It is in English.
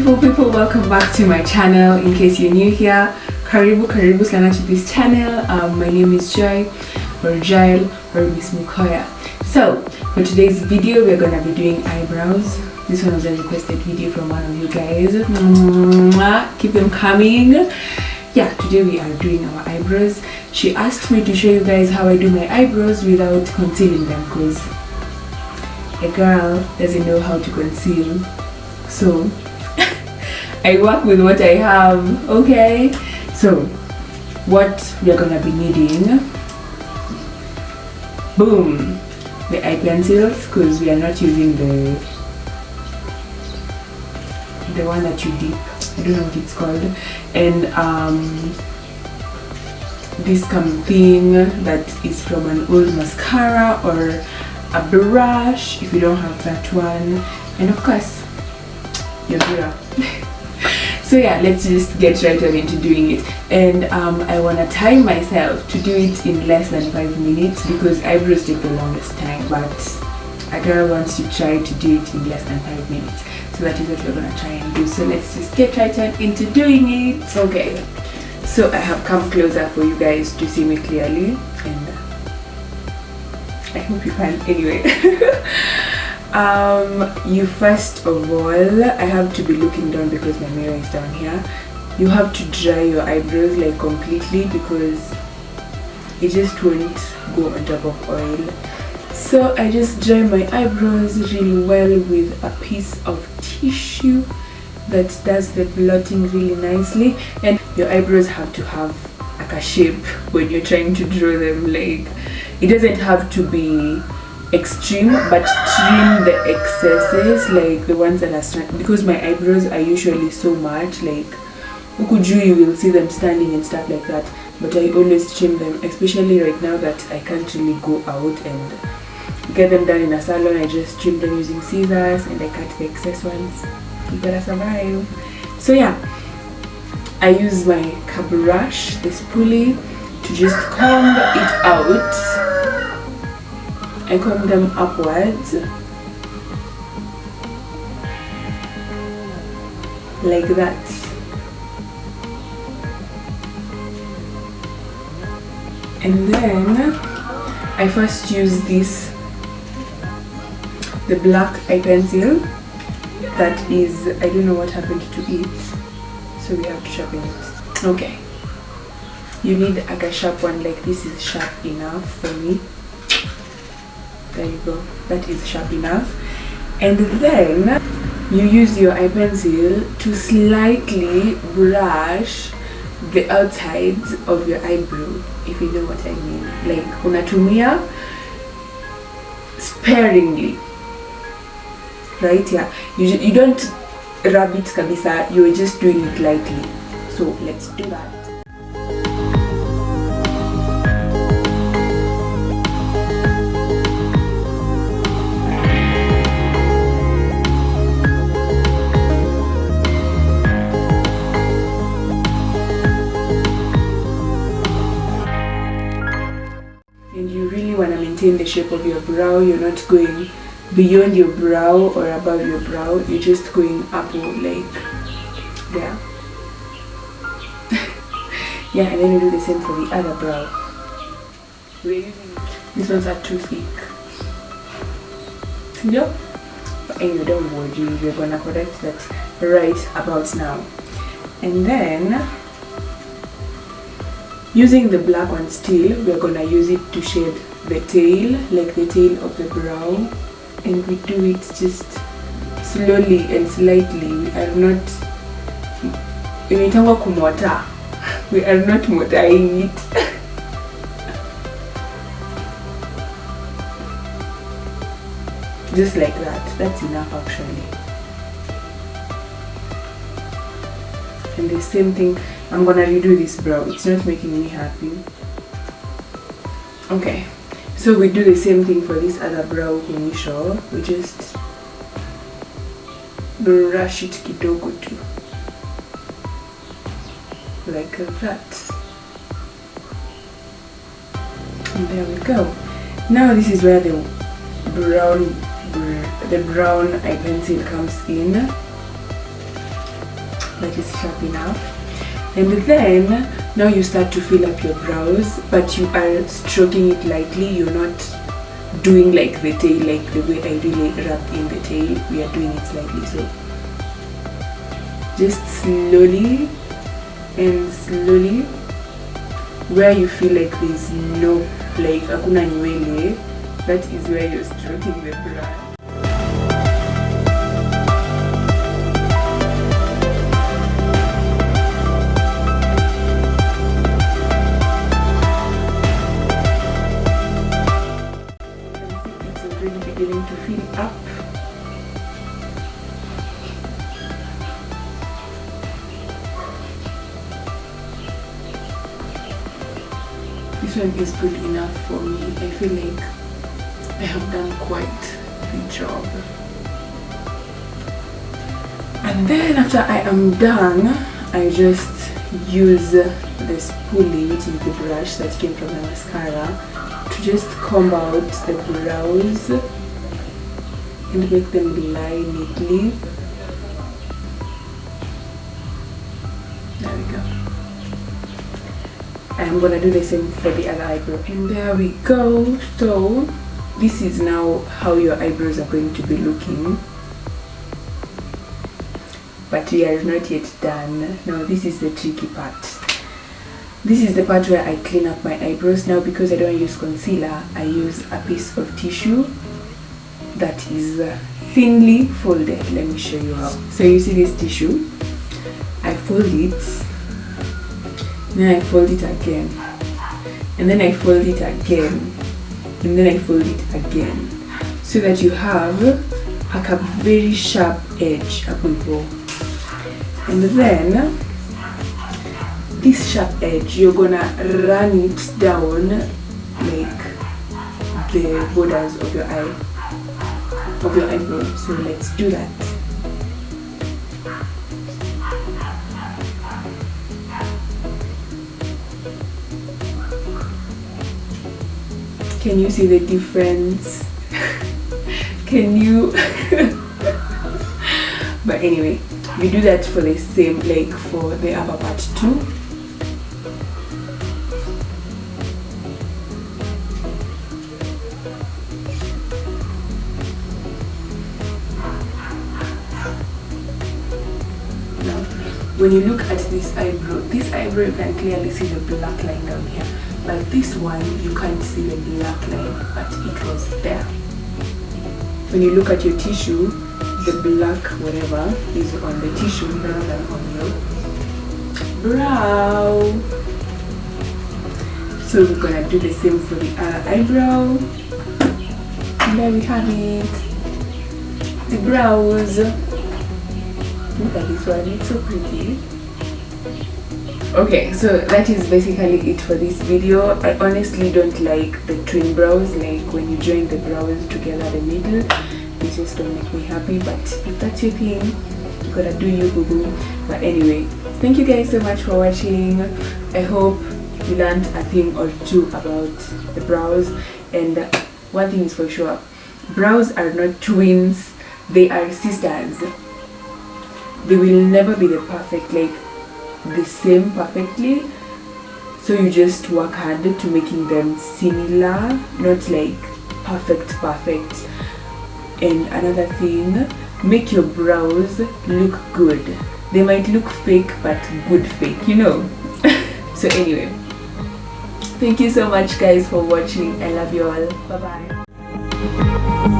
beautiful people, welcome back to my channel. In case you're new here, karibu sana to this channel. My name is Joy or Jael or Miss Mukoya. So for today's video we're gonna be doing eyebrows. This one was a requested video from one of you guys. Keep them coming. Yeah, today we are doing our eyebrows. She asked me to show you guys how I do my eyebrows without concealing them, because a girl doesn't know how to conceal. So I work with what I have. Okay, so what we are gonna be needing, boom, the eye pencils, because we are not using the one that you dip, I don't know what it's called, and this thing that is from an old mascara or a brush if you don't have that one, and of course your mirror. So yeah, let's just get right on into doing it. And I want to time myself to do it in less than 5 minutes, because eyebrows take the longest time, but a girl wants to try to do it in less than 5 minutes. So that is what we're going to try and do. So let's just get right on into doing it. Okay, so I have come closer for you guys to see me clearly, and I hope you can anyway. You first of all, I have to be looking down because my mirror is down here. You have to dry your eyebrows like completely, because it just won't go on top of oil. So I just dry my eyebrows really well with a piece of tissue that does the blotting really nicely. And your eyebrows have to have like a shape when you're trying to draw them. Like, it doesn't have to be extreme, but trim the excesses, like the ones that are straight, because my eyebrows are usually so much, like you will see them standing and stuff like that, but I always trim them, especially right now that I can't really go out and get them done in a salon. I just trim them using scissors and I cut the excess ones. You gotta survive. So yeah, I use my brush, the spoolie, to just comb it out. I comb them upwards like that. And then I first use this, the black eye pencil that is, I don't know what happened to it, so we have to sharpen it. Okay, you need like a sharp one, like this is sharp enough for me. There you go, that is sharp enough. And then you use your eye pencil to slightly brush the outsides of your eyebrow, if you know what I mean. Like unatumia sparingly, right? Yeah, you don't rub it kabisa, you're just doing it lightly. So let's do that. Maintain the shape of your brow. You're not going beyond your brow or above your brow, you're just going upward, like there. Yeah, and then you do the same for the other brow. These ones are too thick. Yeah, but anyway, don't worry, we're gonna correct that right about now. And then using the black one still, we're gonna use it to shade the tail, like the tail of the brow, and we do it just slowly and slightly. We are not we are not motaing it. Just like that. That's enough actually. And the same thing, I'm gonna redo this brow. It's not making me happy. Okay, so we do the same thing for this other brow initial. We just brush it kidogo too, like that. And there we go. Now this is where the brown eye pencil comes in. that is sharp enough. And then now you start to fill up your brows, but you are stroking it lightly. You're not doing like the tail, like the way I really rub in the tail. We are doing it slightly, so just slowly and slowly, where you feel like there's no, like hakuna nywele, that is where you're stroking the brow. Beginning to fill up. This one is good enough for me. I feel like I have done quite the job. And then after I am done, I just use the spoolie, which is the brush that came from my mascara, to just comb out the brows and make them lie neatly. There we go. I'm gonna do the same for the other eyebrow. And there we go. So this is now how your eyebrows are going to be looking. But we are not yet done. Now this is the tricky part. This is the part where I clean up my eyebrows. Now because I don't use concealer, I use a piece of tissue that is thinly folded. Let me show you how. So you see this tissue, I fold it, then I fold it again, and then I fold it again, and then I fold it again, so that you have like a very sharp edge up and low. And then this sharp edge, you're gonna run it down like the borders of your eye, of your eyebrow. So let's do that. Can you see the difference? Can you? But anyway, we do that for the same, like for the upper part too. When you look at this eyebrow you can clearly see the black line down here, but this one you can't see the black line, but it was there. When you look at your tissue, the black whatever is on the tissue rather than on your brow. So we're gonna do the same for the eyebrow. And there we have it, the brows. Look at this one, it's so pretty. Okay, so that is basically it for this video. I honestly don't like the twin brows, like when you join the brows together the middle, they just don't make me happy. But if that's your thing, you gotta do you, boo boo. But anyway, thank you guys so much for watching. I hope you learned a thing or two about the brows. And one thing is for sure, brows are not twins, they are sisters. They will never be the perfect, like the same perfectly, so you just work hard to making them similar, not like perfect. And another thing, make your brows look good. They might look fake, but good fake, you know. So anyway, thank you so much guys for watching. I love you all. Bye bye.